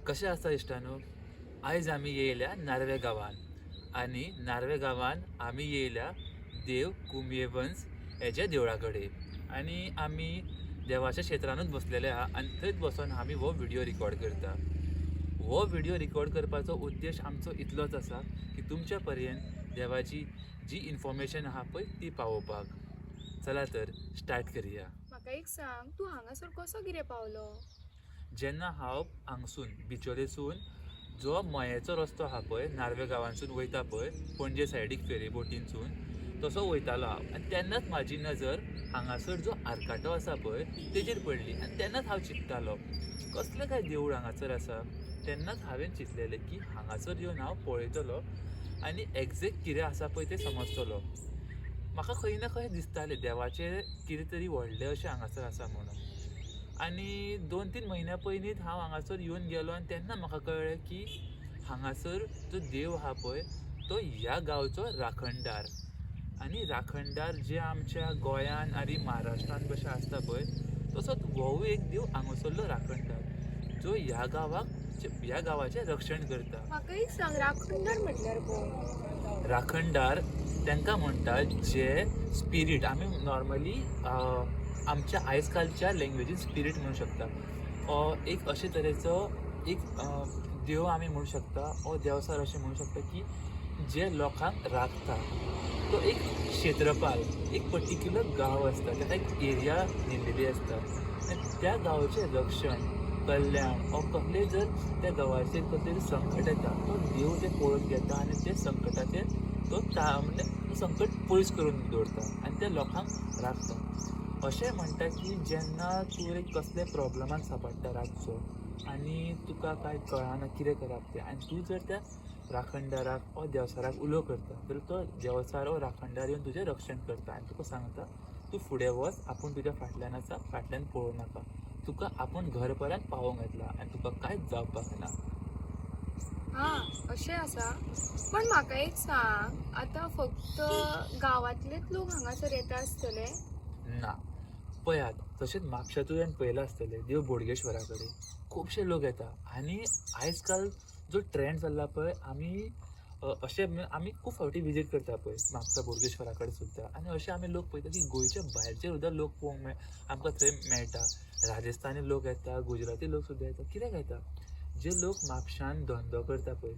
कशें आसा इश्टानो, आयज आमी येयल्या नार्वे गांवान आनी नार्वे गांवान आमी येयल्या देव कुमियेवंश हेच्या देवळा कडेन आनी आमी देवाच्या क्षेत्रानूच बसलेले आहा आनी थंयच बसून आमी हो व्हिडिओ रिकॉर्ड करता. हो व्हिडिओ रिकॉर्ड करपाचो उद्देश आमचो इतलोच आसा की तुमच्या पर्यंत देवाची जी इन्फॉर्मेशन आहा पळय ती पावोवपाक. चला तर स्टार्ट करुया. म्हाका एक सांग, तूं हांगासर कसो कितें पावलो? जेन्ना हांव हांगसून बिचोलेसून जो मयेचो रस्तो आहा पळय नार्वे गांवांसून वयता पळय पणजे सायडीक फेरीबोटीनसून तसो वयतालो हांव आनी तेन्नाच म्हाजी नजर हांगासर जो आरकाटो आसा पळय तेजेर पडली आनी तेन्नाच हांव चिंत्तालो कसलें काय देवूळ हांगासर आसा. तेन्नाच हांवें चिंतलेलें की हांगासर येवन हांव पळयतलो आनी एग्जॅक्ट कितें आसा पळय तें समजतलो. म्हाका खंय ना खंय दिसतालें देवाचें कितें तरी व्हडलें अशें हांगासर आसा म्हणून. आनी 2-3 म्हयन्या पयलींच हांव हांगासर येवन गेलो आनी तेन्ना म्हाका कळ्ळें की हांगासर जो देव आहा पळय तो ह्या गांवचो राखणदार. आनी राखणदार जे आमच्या गोंयान आनी महाराष्ट्रान कशें आसता पळय तसोच होवूय एक देव हांगासरलो राखणदार जो ह्या गांवाचें रक्षण करता. म्हाका एक सांग, राखणदार म्हटल्यार कोण? राखणदार तांकां म्हणटात जे स्पिरीट आमी नॉर्मली आमच्या आयज कालच्या लँग्वेजीन स्पिरीट म्हणू शकता. एक अशे तरेचो एक देव आमी म्हणू शकता ओ देवसार अशें म्हणू शकता की जे लोकांक राखता. तो एक क्षेत्रपाल एक पर्टिक्युलर गांव आसता ताका एक एरिया दिल्लेली आसता आनी त्या गांवचें रक्षण कल्याण कसलें जर त्या गांवाचेर कसलें संकट येता तो देव तें पळोवन घेता आनी ते संकटाचेर तो म्हणजे संकट पयस करून दवरता आनी त्या लोकांक राखता. अशें म्हणटा की जेन्ना तूं एक कसले प्रॉब्लमान सांपडटा रातचो आनी तुका कांय कळना कितें करप तें आनी तूं जर त्या राखणदाराक ओ देवसाराक उलो करता जाल्यार तो देवसार ओ राखणदार येवन तुजें रक्षण करता आनी तुका सांगता तूं फुडें वच, आपूण तुज्या फाटल्यान आसा, फाटल्यान पळोवं नाका, तुका आपूण घर पर्यंत पावोंक येतला आनी तुका कांयच जावपाक ना. अशें आसा. पण म्हाका एक सांग, आतां फक्त गांवांतलेच लोक हांगासर येता आसतले? ना, पळयात तशेंच म्हापशा तुवें पळयलां आसतलें देव बोडगेश्वरा कडेन खुबशे लोक येता आनी आयज काल जो ट्रेंड चल्ला पळय आमी खूब फावटी विजीट करता पळय म्हापसा बोडगेश्वरा कडेन सुद्दां आनी अशें आमी लोक पळयता की गोंयच्या भायरचे सुद्दां लोक पळोवंक आमकां थंय मेळटा. राजस्थानी लोक येता, गुजराती लोक सुद्दां येता. कित्याक येता? जे लोक म्हापशान धंदो करता पळय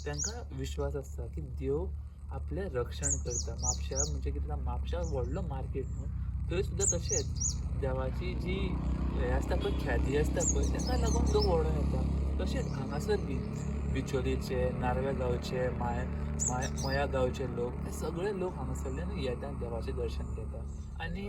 तांकां विश्वास आसता की देव आपलें रक्षण करता. म्हापशा म्हणजे कितें म्हापशा व्हडलो मार्केट न्हू, थंय सुद्दां तशेंच देवाची जी हें आसता पळय ख्याती आसता पळय ताका लागून लोक वळून येता. तशेंच हांगासर बी बिचोलीचे, नार्वे गांवचे, मया गांवचे लोक हे सगळे लोक हांगासरल्यान येता देवाचें दर्शन घेता. आनी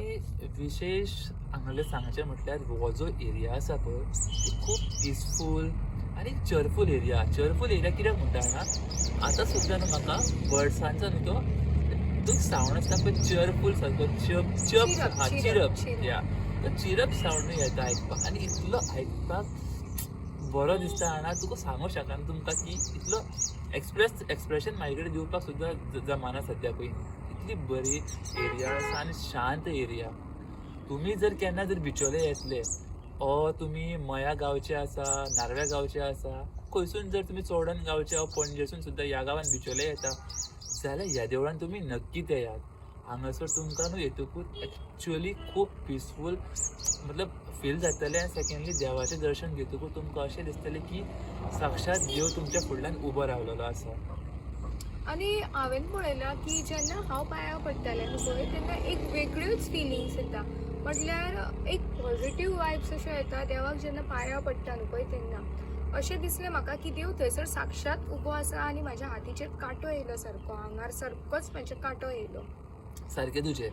विशेश हांगासर सांगचें म्हटल्यार हो जो एरिया आसा पळय तो खूब पिसफूल आनी चरफूल एरिया कित्याक म्हणटा जाणा आतां सुद्दां न्हू म्हाका बर्ड्सांचो न्हू तो सावंड आसता पळय चरफूल सारको चिरप या तो चिरप सावंड येता आयकपाक आनी इतलो आयकपाक बरो दिसता जाणा तुका सांगूंक शकना तुमकां की इतलो एक्सप्रेशन म्हाजे कडेन दिवपाक सुद्दां जमाना सद्या पळय. इतली बरी एरिया आसा आनी शांत एरिया. तुमी जर केन्ना जर बिचोले येतले ओ तुमी मया गांवचे आसा, नार्वे गांवचे आसा, खंयसून जर तुमी चोडण गांवचे ओ पणजेसून सुद्दां ह्या गांवान बिचोले येता जाल्यार ह्या देवळान तुमी नक्कीच येयात. हांगासर तुमकां न्हू येतकूच एक्चुअली खूब पिसफूल मतलब फील जातलें आनी सेकेंडली देवाचें दर्शन घेतकूच तुमकां अशें दिसतलें की साक्षात देव तुमच्या फुडल्यान उबो रावलेलो आसा. आनी हांवें पळयलां की जेन्ना हांव पांयां पडटालें न्हू पळय तेन्ना एक वेगळ्योच फिलिंग्स येता. म्हटल्यार एक पॉजिटीव वायब्स अश्यो येता देवाक जेन्ना पांयां पडटा न्हू पळय तेन्ना अशें दिसलें म्हाका की देव थंयसर साक्षात उबो आसा आनी म्हाज्या हातीचेर कांटो येयलो सारको, आंगार सारकोच म्हाज्या कांटो येयलो. सारकें तुजें.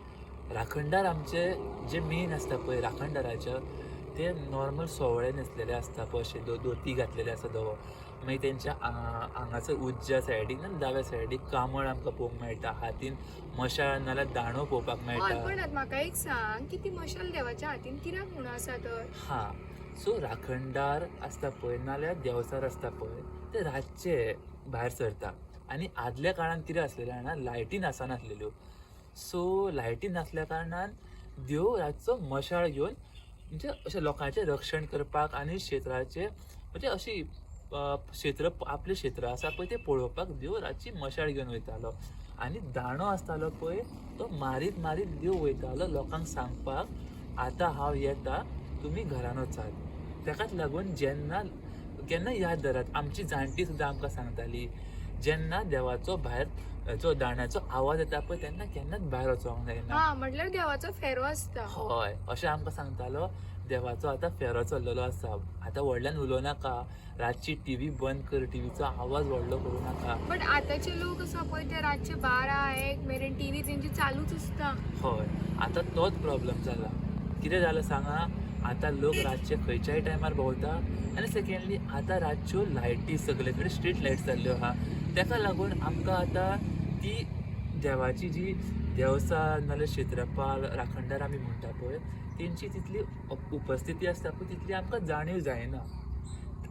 राखणदार आमचे जे मेन आसता पळय राखणदाराचे ते नॉर्मल सोवळे न्हेसलेले आसता पळय अशे धोती घातलेले आसता धवो. मागीर तेंच्या हांगासर उज्ज्या सायडीक ना दाव्या सायडीक कामळ आमकां पळोवंक मेळटा, हातीन मशाळ नाल्यार दांडो पळोवपाक मेळटा. पण म्हाका एक सांग की ती मशाल देवाच्या हातीन कित्याक म्हणून आसा तर? सो राखणदार आसता पळय नाल्यार देवसार आसता पळय ते रातचे भायर सरता आनी आदल्या काळान कितें आसलेलें जाणा लायटी नासनासलेल्यो. सो लायटी नासल्या कारणान देव रातचो मशाळ घेवन म्हणजे अशें लोकांचें रक्षण करपाक आनी क्षेत्राचें म्हणजे अशी क्षेत्र आपले क्षेत्र आसा पळय ते पळोवपाक देव रातची मशाळ घेवन वयतालो आनी दांडो आसतालो पळय तो मारीत मारीत देव वयतालो लोकांक सांगपाक आतां हांव येता तुमी घरान वचात. ताकाच लागून जेन्ना केन्ना याद धरात आमची जाणटी सुद्दां आमकां सांगताली जेन्ना देवाचो भायर जो दांड्याचो आवाज येता पळय तेन्ना केन्नाच भायर वचोंक जायना. हा म्हटल्यार देवाचो फेरो आसता. हय अशें आमकां सांगतालो देवाचो आतां फेरो चल्लेलो आसा आतां व्हडल्यान उलोव नाका रातची टीव्ही बंद कर टीव्हीचो आवाज व्हडलो करूं नाका. बट आतांचे लोक आसा पळय ते रातचे 12-1 मेरेन टीव्ही तेंची चालूच आसता. हय आतां तोच प्रॉब्लेम जाला. कितें जालें सांगा आतां लोक रातचे खंयच्याय टायमार भोंवता आनी सेकेंडली आतां रातच्यो लायटी सगळे कडेन स्ट्रीट लायट्स जाल्ल्यो आहा ताका लागून आमकां आतां ती देवाची जी देवसां नाल्यार क्षेत्रपाल राखणदार आमी म्हणटा पळय तेंची तितली उपस्थिती आसता पळय तितली आमकां जाणीव जायना.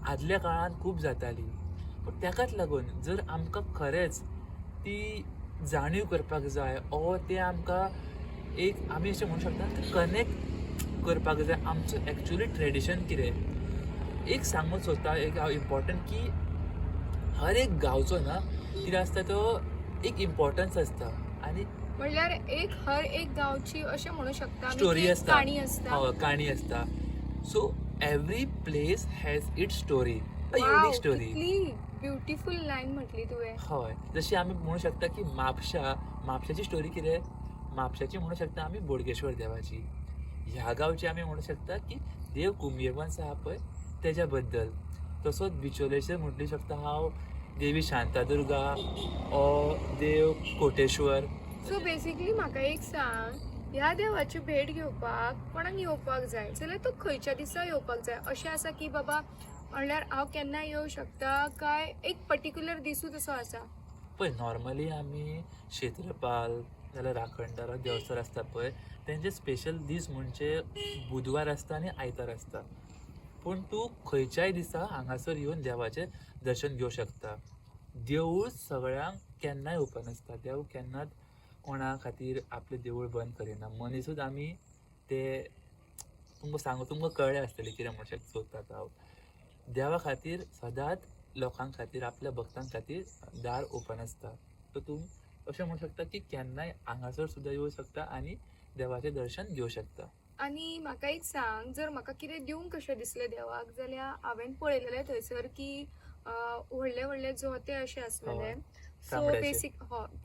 आदल्या काळांत खूब जाताली पूण ताकाच लागून जर आमकां खरेंच ती जाणीव करपाक जाय ओ ते आमकां एक आमी अशें म्हणूं शकता कनेक्ट करपाक जाय आमचो एक्चुअली ट्रेडिशन कितें एक सांगूंक सोदता एक हांव इम्पॉर्टंट की हर एक गांवचो ना कितें आसता तो एक इम्पॉर्टन्स आसता आनी म्हणल्यार हर एक गांवची अशें म्हणू शकता आमी स्टोरी की आसता काणी आसता. काणी आसता. So every place has its story a wow, unique story. कितली ब्युटिफूल लायन म्हटली तुवें. हय जशी आमी म्हणू शकता की म्हापशाची स्टोरी कितें म्हापशाची म्हणू शकता आमी बोडगेश्वर देवाची. ह्या गांवची आमी म्हणू शकता की देव कुंभियवंश आहा पळय तेज्या बद्दल. तसोच बिचोलेचेर म्हटली शकता हांव देवी शांतादुर्गा ओ देव कोटेश्वर. सो बेसिकली म्हाका एक सांग ह्या देवाची भेट घेवपाक कोणाक येवपाक जाय जाल्यार तो खंयच्या दिसा येवपाक जाय अशें आसा की बाबा म्हणल्यार हांव केन्ना येवं शकता काय एक पर्टिक्युलर दिसूच असो आसा. पळय नॉर्मली आमी क्षेत्रपाल नाल्यार राखणदार देवसर आसता पळय तेंचे स्पेशल दीस म्हणजे बुधवार आसता आनी आयतार आसता. पूण तूं खंयच्याय दिसा हांगासर येवन देवाचें दर्शन घेवं शकता. देवूळ सगळ्यांक केन्नाय ओपन आसता. देव केन्नाच कोणा खातीर आपलें देवूळ बंद करिना. मनीसूच आमी ते तुमकां कळ्ळें आसतलें कितें म्हणून सोदतात हांव. देवा खातीर सदांच लोकां खातीर आपल्या भक्तां खातीर दार ओपन आसता. सो तूं अशें म्हणू शकता की केन्नाय हांगासर सुद्दां येवं शकता आनी देवाचें दर्शन घेवं शकता. आनी म्हाका एक सांग जर म्हाका कितें दिवंक कशें दिसलें देवाक जाल्यार हांवें पळयलेलें थंयसर की व्हडले व्हडले जोते अशें आसलेले. सो चामड्याचे. बेसीक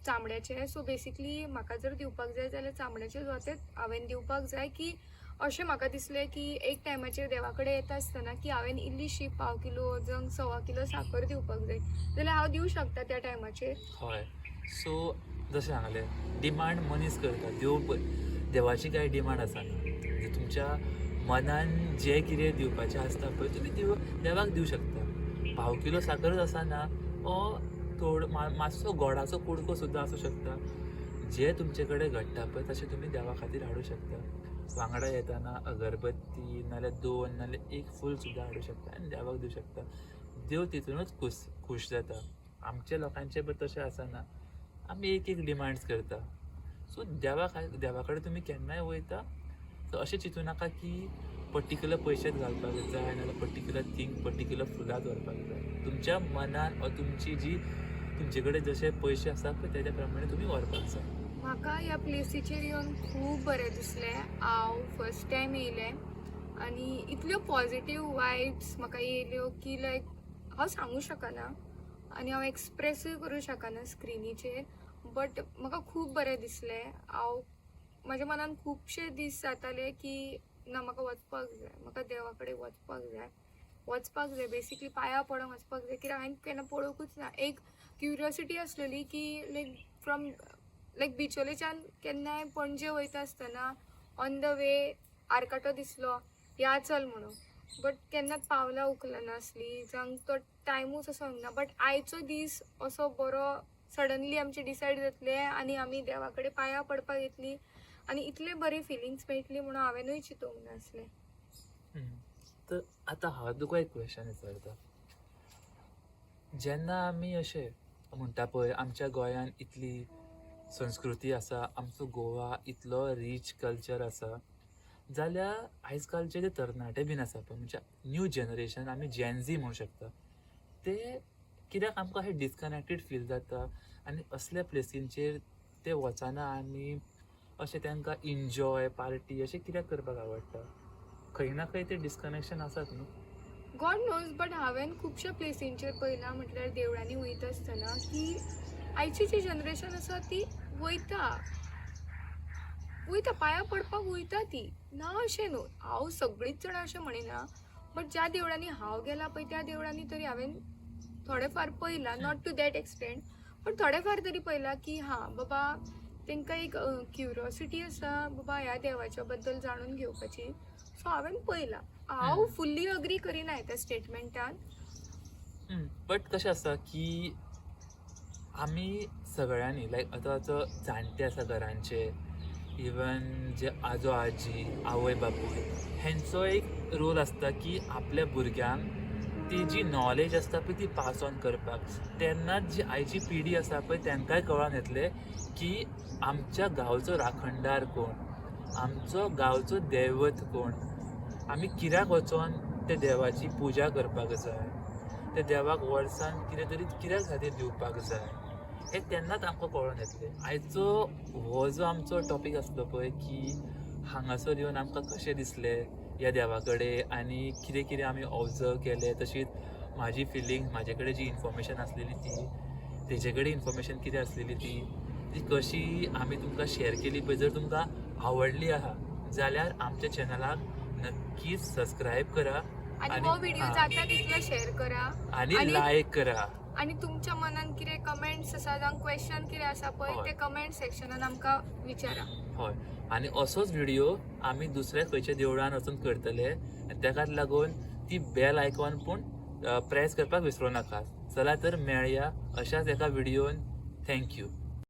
चामड्याचे. सो बेसिकली म्हाका जर दिवपाक जाय जाल्यार चामड्याचे जोतेच हांवें दिवपाक जाय की अशें म्हाका दिसलें की एक टायमाचेर देवा कडेन येता आसतना की हांवें इल्लीशी 1/2 किलो 1.25 किलो साखर दिवपाक जाय जाल्यार हांव दिवं शकता त्या टायमाचेर. हय सो जशें सांगलें डिमांड मनीस करता. देवाची कांय डिमांड आसना. तुमच्या मनान जें कितें दिवपाचें आसता पळय तुमी देवाक दिवं शकता. 1/2 किलो साखरच आसना ओ मातसो गोडाचो कुडको सुद्दां आसूं शकता. जे तुमचे कडेन घडटा पळय तशें तुमी देवा खातीर हाडूं शकता. वांगडा येताना अगरबत्ती नाल्यार 2 नाल्यार 1 फूल सुद्दां हाडूं शकता आनी देवाक दिवं शकता. देव तितूनच खूश जाता. आमच्या लोकांचे पळय तशें आसना. आमी एक डिमांड्स करता. सो देवा कडेन तुमी केन्नाय वयता सो अशें चिंतू नाका की पर्टिक्युलर पयशेच घालपाक जाय नाल्यार पर्टिक्युलर थिंग पर्टिक्युलर फुलां दवरपाक जाय. तुमच्या मनान वा तुमची जी तुमचे कडेन जशे पयशे आसा पळय तेज्या प्रमाणे तुमी व्हरपाक जाय. म्हाका ह्या प्लेसीचेर येवन खूब बरें दिसलें. हांव फर्स्ट टायम येयलें आनी इतल्यो पॉजिटीव वायब्स म्हाका येयल्यो की लायक हांव सांगूं शकना आनी हांव एक्सप्रेसूय करूं शकना स्क्रिनीचेर. बट म्हाका खूब बरें दिसलें. म्हाज्या मनान खुबशे दीस जाताले की ना म्हाका वचपाक जाय म्हाका देवा कडेन वचपाक जाय बेसिकली पांयां पडोंक वचपाक जाय कित्याक हांवें केन्ना पळोवंकूच ना. एक क्युरियोसिटी आसलेली की लायक बिचोलेच्यान केन्नाय पणजे वयता आसतना ऑन द वे आरकाटो दिसलो या चल म्हणून. बट केन्नाच पावला उखलना नासली जावं तो टायमूच असो ना. बट आयचो दीस असो बरो सडनली आमचे डिसायड जातले आनी आमी देवा कडेन पांयां पडपाक येतली आनी इतले बरे फिलिंग्स मेळटली म्हणून हांवेंनूय चिंतूंक नासलें. तर आतां हांव तुका एक क्वेश्चन विचारता. जेन्ना आमी अशें म्हणटा पळय आमच्या गोंयान इतली संस्कृती आसा आमचो गोवा इतलो रीच कल्चर आसा जाल्यार आयज कालचे जे तरणाटे बीन आसा पळय म्हणजे न्यू जनरेशन आमी जेन झी म्हणू शकता ते कित्याक आमकां अशें डिस्कनेक्टेड फील जाता आनी असल्या प्लेसींचेर ते वचना आनी अशें तांकां इन्जॉय पार्टी अशें कित्याक करपाक आवडटा. खंय ना खंय ते डिस्कनेक्शन आसात न्हू. गॉड नोज, बट हांवें खुबश्या प्लेसींचेर पळयलां म्हटल्यार देवळांनी वयता आसतना की आयची जी जनरेशन आसा ती वयता पांयां पडपाक वयता ती, ना अशें न्हू. हांव सगळींच जाणां अशें म्हणिना, बट ज्या देवळांनी हांव गेलां पळय त्या देवळांनी तरी हांवें थोडे फार पळयलां, not to that extent, but थोडे फार तरी पळयलां की हां बाबा तांकां एक क्युरियोसिटी आसा बाबा ह्या देवाच्या बद्दल जाणून घेवपाची. सो हांवें पळयलां. हांव फुल्ली अग्री करिना ह्या स्टेटमेंटान. बट कशें आसा की आमी सगळ्यांनी लायक आतां जो जाणटे आसा घरांचे, इवन जे आजो आजी आवय बापूय, हेंचो एक रोल आसता की आपल्या भुरग्यांक ती जी नॉलेज आसता पळय ती पास ऑन करपाक. तेन्नाच जी आयची पिढी आसा पळय तांकांय कळोन येतलें की आमच्या गांवचो राखणदार कोण, आमचो गांवचो दैवत कोण, आमी कित्याक वचोन त्या देवाची पुजा करपाक जाय, त्या देवाक वर्सान कितें तरी कित्याक खातीर दिवपाक जाय, हें तेन्नाच आमकां कळोन येतलें. आयचो हो जो आमचो टॉपीक आसलो पळय की हांगासर येवन आमकां कशें दिसलें ह्या देवा कडेन आनी कितें कितें आमी ऑब्जर्व केलें, तशीच म्हाजी फिलींग, म्हाजे कडेन जी इन्फॉर्मेशन आसलेली ती, तेजे कडेन इन्फॉर्मेशन कितें आसलेली ती कशी आमी तुमकां शेअर केली पळय. जर तुमकां आवडली आहा जाल्यार आमच्या चॅनलाक नक्कीच सबस्क्रायब करा आनी हो व्हिडिओ जाता तितलो शेअर करा आनी लायक करा. आनी तुमच्या मनान कितें कमेंट्स आसा जावं क्वेश्चन कितें आसा पळय हय. ते कमेंट सेक्शनान आमकां विचारा. हय, आनी असोच व्हिडिओ आमी दुसऱ्या खंयच्या देवळान वचून करतले. ताकाच लागून ती बेल आयकॉन पूण प्रेस करपाक विसरूं नाका. चला तर मेळया अशाच एका व्हिडिओन. थँक्यू.